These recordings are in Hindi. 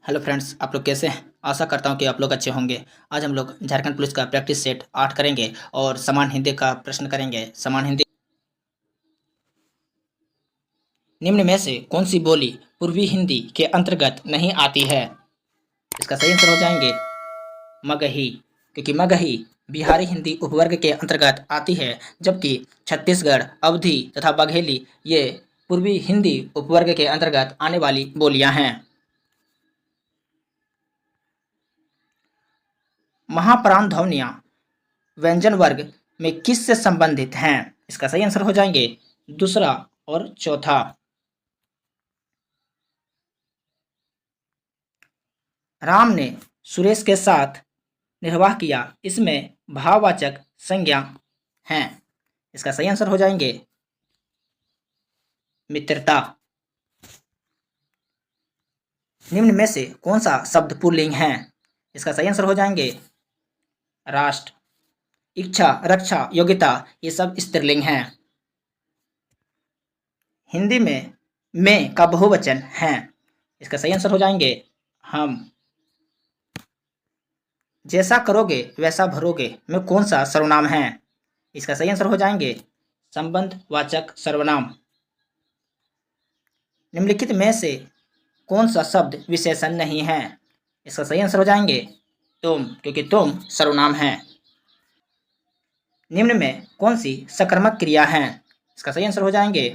हेलो फ्रेंड्स, आप लोग कैसे हैं? आशा करता हूं कि आप लोग अच्छे होंगे। आज हम लोग झारखंड पुलिस का प्रैक्टिस सेट 8 करेंगे और समान हिंदी का प्रश्न करेंगे। समान हिंदी निम्न में से कौन सी बोली पूर्वी हिंदी के अंतर्गत नहीं आती है? इसका सही आंसर हो जाएंगे मगही, क्योंकि मगही बिहारी हिंदी उपवर्ग के अंतर्गत आती है, जबकि छत्तीसगढ़, अवधी तथा बघेली ये पूर्वी हिंदी उपवर्ग के अंतर्गत आने वाली बोलियां हैं। महाप्राण ध्वनियां व्यंजन वर्ग में किस से संबंधित हैं? इसका सही आंसर हो जाएंगे दूसरा और चौथा। राम ने सुरेश के साथ निर्वाह किया, इसमें भाववाचक संज्ञा हैं। इसका सही आंसर हो जाएंगे मित्रता। निम्न में से कौन सा शब्द पुल्लिंग है? इसका सही आंसर हो जाएंगे राष्ट्र, इच्छा, रक्षा, योग्यता ये सब स्त्रीलिंग हैं। हिंदी में मैं का बहुवचन है। इसका सही आंसर हो जाएंगे हम। जैसा करोगे वैसा भरोगे में कौन सा सर्वनाम है? इसका सही आंसर हो जाएंगे संबंधवाचक सर्वनाम। निम्नलिखित में से कौन सा शब्द विशेषण नहीं है? इसका सही आंसर हो जाएंगे तुम, क्योंकि तुम सर्वनाम है। निम्न में कौन सी सकर्मक क्रिया है? इसका सही आंसर हो जाएंगे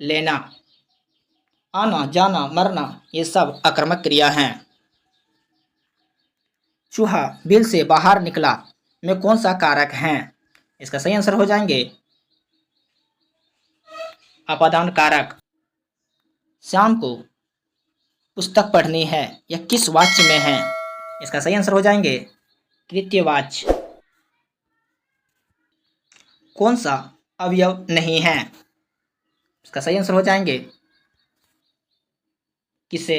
लेना। आना, जाना, मरना ये सब अकर्मक क्रिया हैं। चूहा बिल से बाहर निकला में कौन सा कारक है? इसका सही आंसर हो जाएंगे अपादान कारक। श्याम को पुस्तक पढ़नी है यह किस वाच्य में है? इसका सही आंसर हो जाएंगे कृत्यवाच्य। कौन सा अवयव नहीं है? इसका सही आंसर हो जाएंगे किसे।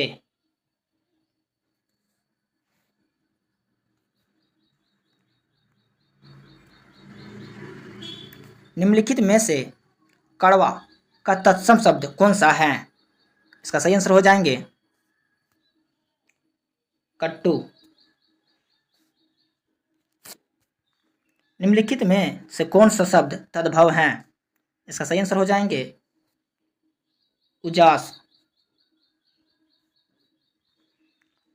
निम्नलिखित में से कड़वा का तत्सम शब्द कौन सा है? इसका सही आंसर हो जाएंगे कट्टू। निम्नलिखित में से कौन सा शब्द तद्भव है? इसका सही आंसर हो जाएंगे उजास।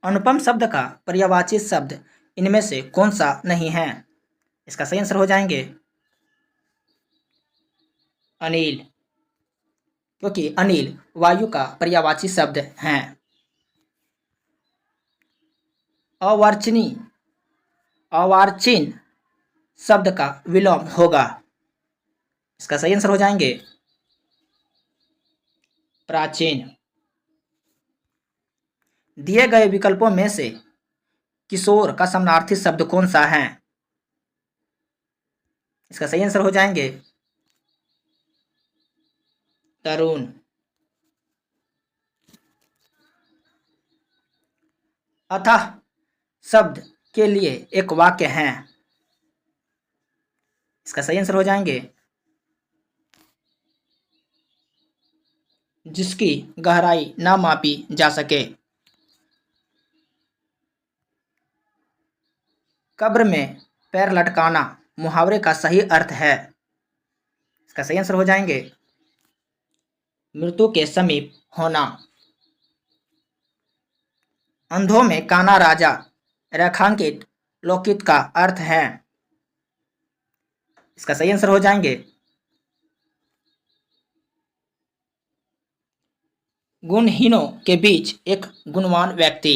अनुपम शब्द का पर्यायवाची शब्द इनमें से कौन सा नहीं है? इसका सही आंसर हो जाएंगे अनिल, क्योंकि अनिल वायु का पर्यायवाची शब्द है। अवार्चनीय अवार्चिन शब्द का विलोम होगा। इसका सही आंसर हो जाएंगे प्राचीन। दिए गए विकल्पों में से किशोर का समानार्थी शब्द कौन सा है? इसका सही आंसर हो जाएंगे तरुण। अतः शब्द के लिए एक वाक्य है। इसका सही आंसर हो जाएंगे जिसकी गहराई ना मापी जा सके। कब्र में पैर लटकाना मुहावरे का सही अर्थ है। इसका सही आंसर हो जाएंगे मृत्यु के समीप होना। अंधों में काना राजा रेखांकित लौकिक का अर्थ है। इसका सही आंसर हो जाएंगे गुणहीनों के बीच एक गुणवान व्यक्ति।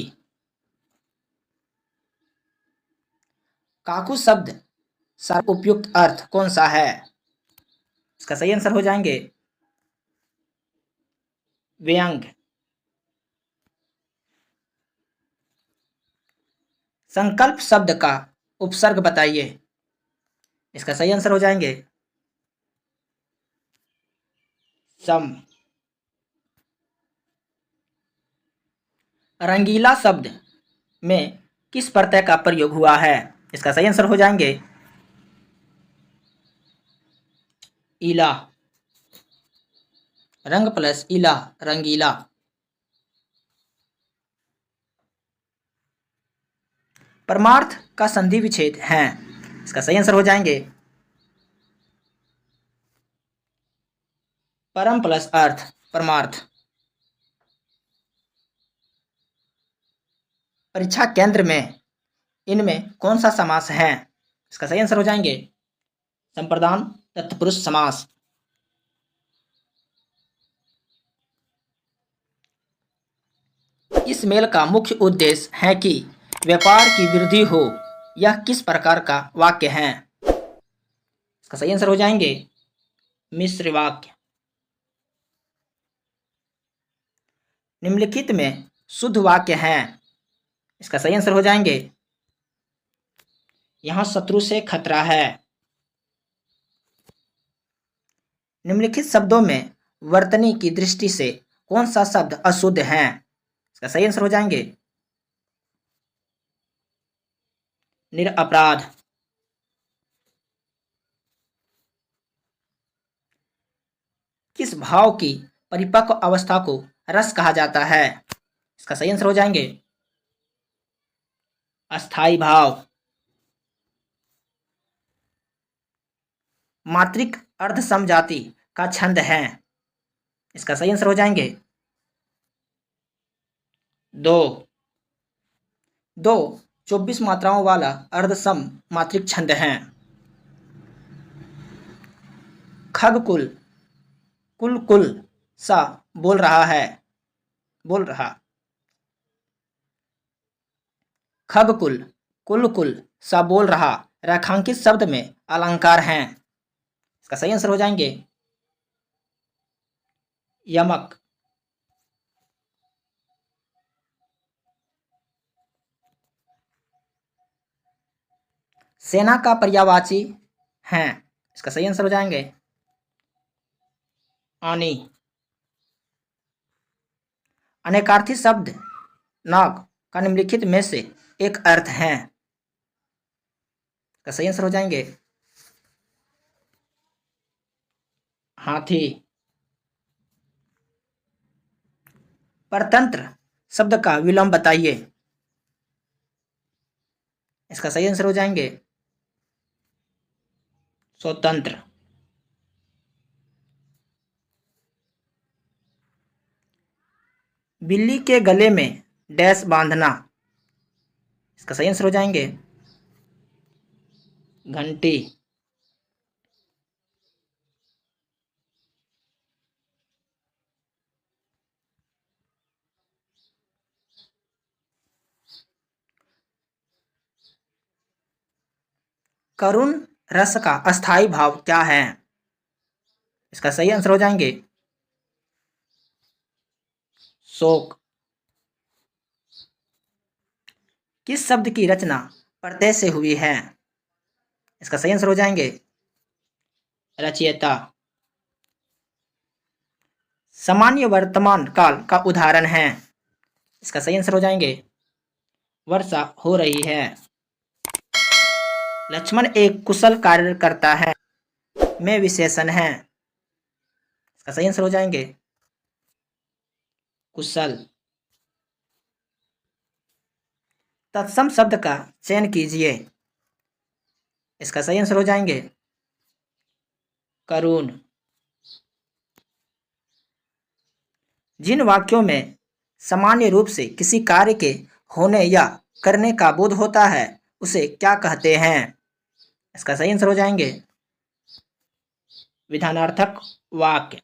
काकू शब्द सर्व उपयुक्त अर्थ कौन सा है? इसका सही आंसर हो जाएंगे व्यंग। संकल्प शब्द का उपसर्ग बताइए। इसका सही आंसर हो जाएंगे सम। रंगीला शब्द में किस प्रत्यय का प्रयोग हुआ है? इसका सही आंसर हो जाएंगे इला। रंग प्लस इला रंगीला। परमार्थ का संधि विच्छेद है। इसका सही आंसर हो जाएंगे परम प्लस अर्थ, परमार्थ। परीक्षा केंद्र में इनमें कौन सा समास है? इसका सही आंसर हो जाएंगे संप्रदान तत्पुरुष समास। इस मेल का मुख्य उद्देश्य है कि व्यापार की वृद्धि हो। यह किस प्रकार का वाक्य है? इसका सही आंसर हो जाएंगे मिश्र वाक्य। निम्नलिखित में शुद्ध वाक्य है। इसका सही आंसर हो जाएंगे यहां शत्रु से खतरा है। निम्नलिखित शब्दों में वर्तनी की दृष्टि से कौन सा शब्द अशुद्ध है? इसका सही आंसर हो जाएंगे निरपराध। किस भाव की परिपक्व अवस्था को रस कहा जाता है? इसका सही आंसर हो जाएंगे अस्थाई भाव। मात्रिक अर्ध समजाति का छंद है। इसका सही आंसर हो जाएंगे दो। 24 मात्राओं वाला अर्धसम मात्रिक छंद है। खगकुल कुल कुल सा बोल रहा है, बोल रहा। खगकुल कुल कुल सा बोल रहा रेखांकित शब्द में अलंकार हैं। इसका सही आंसर हो जाएंगे यमक। सेना का पर्यायवाची है। इसका सही आंसर हो जाएंगे आनी। अनेकार्थी शब्द नाग का निम्नलिखित में से एक अर्थ है। इसका सही आंसर हो जाएंगे हाथी। परतंत्र शब्द का विलोम बताइए। इसका सही आंसर हो जाएंगे स्वतंत्र। बिल्ली के गले में डैश बांधना। इसका सही आंसर हो जाएंगे घंटी। करुण रस का अस्थाई भाव क्या है? इसका सही आंसर हो जाएंगे शोक। किस शब्द की रचना प्रत्यय से हुई है? इसका सही आंसर हो जाएंगे रचयिता। सामान्य वर्तमान काल का उदाहरण है। इसका सही आंसर हो जाएंगे वर्षा हो रही है। लक्ष्मण एक कुशल कार्यकर्ता है में विशेषण है। इसका सही आंसर हो जाएंगे कुशल। तत्सम शब्द का चयन कीजिए। इसका सही आंसर हो जाएंगे करुण। जिन वाक्यों में सामान्य रूप से किसी कार्य के होने या करने का बोध होता है उसे क्या कहते हैं? इसका सही आंसर हो जाएंगे विधानार्थक वाक्य।